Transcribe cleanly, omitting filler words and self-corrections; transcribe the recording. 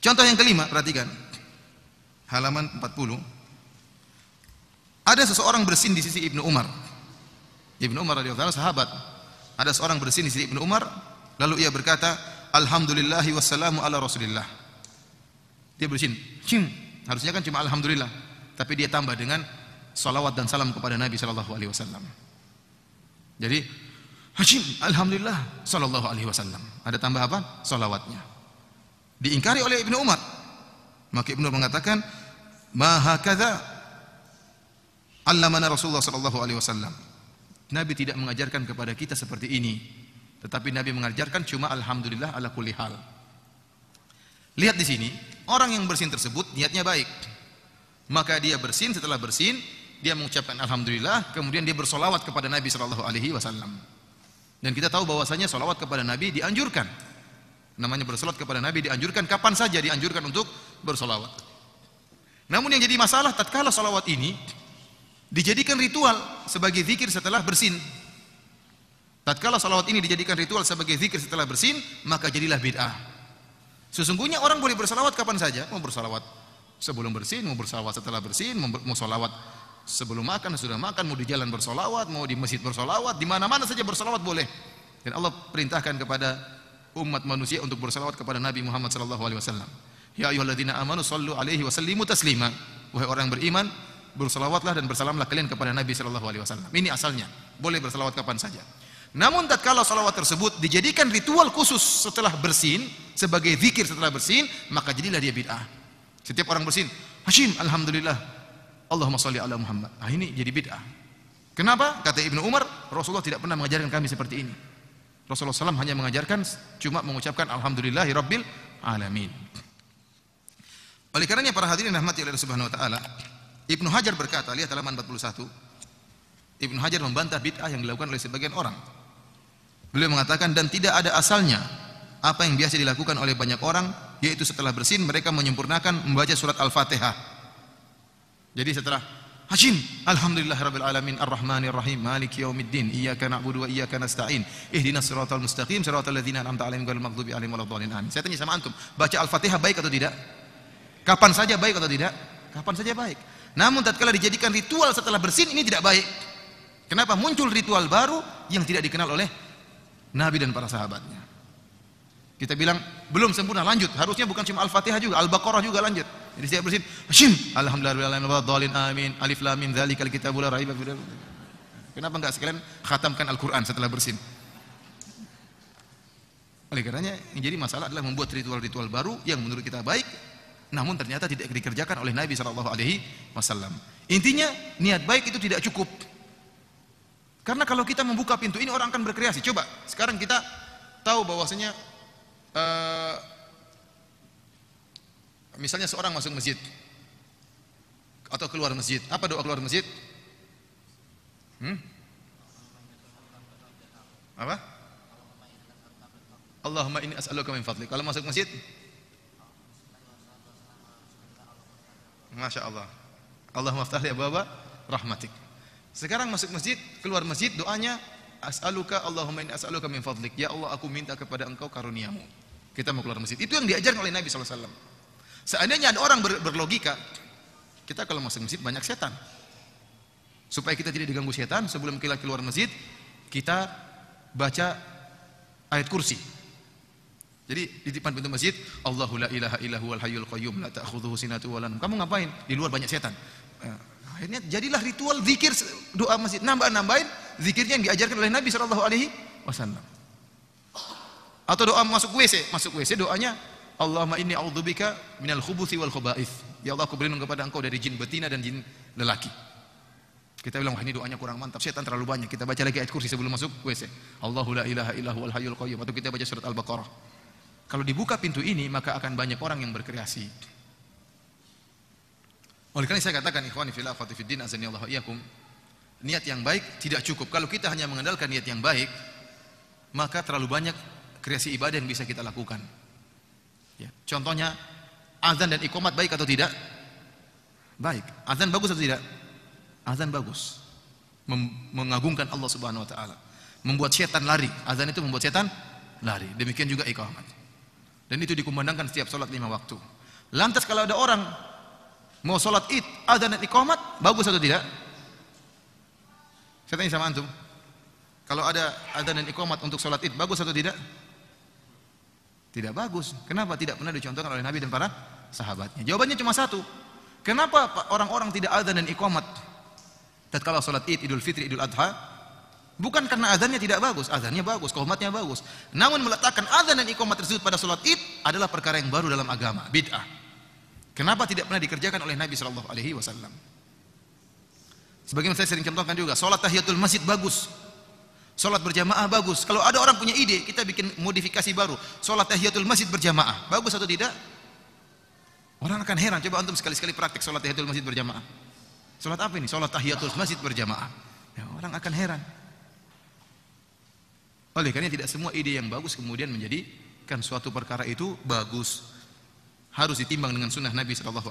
Contoh yang kelima, perhatikan. Halaman 40. Ada seseorang bersin di sisi Ibnu Umar. Ibnu Umar radhiyallahu anhu sahabat. Ada seorang bersin di sisi Ibnu Umar, lalu ia berkata, "Alhamdulillahi wassalamu ala Rasulillah." Dia bersin. Harusnya kan cuma alhamdulillah, tapi dia tambah dengan salawat dan salam kepada Nabi sallallahu alaihi wasallam. Jadi, alhamdulillah sallallahu alaihi wasallam. Ada tambah apa? Salawatnya. Diingkari oleh Ibnu Umar. Maka Ibnu Umar mengatakan, "Ma hakadha allamana Rasulullah sallallahu alaihi wasallam." Nabi tidak mengajarkan kepada kita seperti ini, tetapi Nabi mengajarkan cuma alhamdulillah ala kulli hal. Lihat di sini, orang yang bersin tersebut niatnya baik. Maka dia bersin, setelah bersin dia mengucapkan alhamdulillah, kemudian dia bersolawat kepada Nabi sallallahu alaihi wasallam. Dan kita tahu bahwasanya solawat kepada Nabi dianjurkan. Namanya bersolawat kepada Nabi dianjurkan, kapan saja dianjurkan untuk bersolawat. Namun yang jadi masalah, tatkala solawat ini dijadikan ritual sebagai zikir setelah bersin. Tatkala salawat ini dijadikan ritual sebagai zikir setelah bersin, maka jadilah bid'ah. Sesungguhnya orang boleh bersalawat kapan saja, mau bersalawat sebelum bersin, mau bersalawat setelah bersin, mau salawat sebelum makan, sudah makan, mau di jalan bersalawat, mau di masjid bersalawat, di mana-mana saja bersalawat boleh. Dan Allah perintahkan kepada umat manusia untuk bersalawat kepada Nabi Muhammad sallallahu alaihi wasallam. Ya ayyuhalladzina amanu shallu alaihi wa sallimu taslima. Wahai orang beriman, bersalawatlah dan bersalamlah kalian kepada Nabi sallallahu alaihi wasallam. Ini asalnya, boleh bersalawat kapan saja. Namun tatkala salawat tersebut dijadikan ritual khusus setelah bersin, sebagai zikir setelah bersin, maka jadilah dia bid'ah. Setiap orang bersin, alhamdulillah, Allahumma shalli ala Muhammad. Nah, ini jadi bid'ah. Kenapa? Kata Ibnu Umar, Rasulullah tidak pernah mengajarkan kami seperti ini. Rasulullah SAW hanya mengajarkan cuma mengucapkan alhamdulillahi rabbil alamin. Oleh karenanya para hadirin rahmati Allah Subhanahu wa taala, Ibnu Hajar berkata, lihat halaman 41. Ibnu Hajar membantah bid'ah yang dilakukan oleh sebagian orang. Beliau mengatakan, dan tidak ada asalnya apa yang biasa dilakukan oleh banyak orang, yaitu setelah bersin mereka menyempurnakan membaca surat Al-Fatihah. Jadi setelah alhamdulillahirabbil alamin arrahmanir rahim maliki yaumiddin iyyaka na'budu wa iyyaka nasta'in ihdinas siratal mustaqim siratal ladzina an'amta alaihim ghairil maghdubi alaihim waladdallin amin. Saya tanya sama antum, baca Al-Fatihah baik atau tidak? Kapan saja baik atau tidak? Kapan saja baik. Namun tatkala dijadikan ritual setelah bersin, ini tidak baik. Kenapa? Muncul ritual baru yang tidak dikenal oleh Nabi dan para sahabatnya. Kita bilang belum sempurna, lanjut. Harusnya bukan cuma Al-Fatihah juga, Al-Baqarah juga lanjut. Jadi setiap bersin, alhamdulillahirabbil alamin alif lam mim dzalikal kitabul la raiba fihi. Kenapa enggak sekalian khatamkan Al-Qur'an setelah bersin? Oleh karenanya yang jadi masalah adalah membuat ritual-ritual baru yang menurut kita baik, namun ternyata tidak dikerjakan oleh Nabi sallallahu alaihi wasallam. Intinya niat baik itu tidak cukup. Karena kalau kita membuka pintu ini, orang akan berkreasi. Coba sekarang kita tahu bahwasanya misalnya seorang masuk masjid atau keluar masjid, apa doa keluar masjid? Apa? Allahumma inni as'aluka min fadlik. Kalau masuk masjid, Masya Allah, Allahumma aftah li abwaaba rahmatik. Sekarang masuk masjid, keluar masjid, doanya as'aluka Allahumma inni as'aluka min fadlik. Ya Allah, aku minta kepada engkau karuniamu. Kita mau keluar masjid. Itu yang diajarkan oleh Nabi SAW. Seandainya ada orang berlogika, kita kalau masuk masjid banyak setan. Supaya kita tidak diganggu setan, sebelum kita keluar masjid, kita baca ayat kursi. Jadi di depan pintu masjid, Allahu la ilaha illa huwal hayyul qayyum la ta'khudhuhu sinatun wa la nawm. Kamu ngapain? Di luar banyak setan. Akhirnya jadilah ritual zikir doa masjid, nambah-nambahin zikirnya yang diajarkan oleh Nabi sallallahu alaihi wasallam. Atau doa masuk WC doanya Allahumma inni a'udzubika minal khubuthi wal khaba'ith. Ya Allah, aku berlindung kepada engkau dari jin betina dan jin lelaki. Kita bilang, wah ini doanya kurang mantap, setan terlalu banyak. Kita baca lagi ayat kursi sebelum masuk WC. Allahu la ilaha illa huwal hayyul qayyum. Atau kita baca surat Al-Baqarah. Kalau dibuka pintu ini, maka akan banyak orang yang berkreasi. Oleh karena saya katakan, ikhwani fillah akhwati fiddin azanillahu iyyakum, niat yang baik tidak cukup. Kalau kita hanya mengandalkan niat yang baik, maka terlalu banyak kreasi ibadah yang bisa kita lakukan. Ya, contohnya azan dan iqamat baik atau tidak? Baik. Azan bagus atau tidak? Azan bagus. Mengagungkan Allah Subhanahu wa taala. Membuat setan lari. Azan itu membuat setan lari. Demikian juga iqamat. Dan itu dikumandangkan setiap sholat 5 waktu. Lantas kalau ada orang mau sholat id, adzan dan iqamat, bagus atau tidak? Saya tanya sama antum. Kalau ada adzan dan iqamat untuk sholat id, bagus atau tidak? Tidak bagus. Kenapa? Tidak pernah dicontohkan oleh Nabi dan para sahabatnya. Jawabannya cuma satu. Kenapa orang-orang tidak adzan dan iqamat tatkala sholat id, idul fitri, idul adha? Bukan karena adzannya tidak bagus, adzannya bagus, iqamatnya bagus. Namun meletakkan adzan dan iqamat tersebut pada sholat id adalah perkara yang baru dalam agama, bid'ah. Kenapa tidak pernah dikerjakan oleh Nabi SAW? Sebagaimana saya sering contohkan juga, sholat tahiyatul masjid bagus, sholat berjamaah bagus. Kalau ada orang punya ide, kita bikin modifikasi baru, sholat tahiyatul masjid berjamaah, bagus atau tidak? Orang akan heran. Coba antum sekali-sekali praktek sholat tahiyatul masjid berjamaah. Sholat apa ini? Sholat tahiyatul masjid berjamaah. Ya, orang akan heran. Oleh karena tidak semua ide yang bagus kemudian menjadikan suatu perkara itu bagus. Harus ditimbang dengan sunnah Nabi SAW.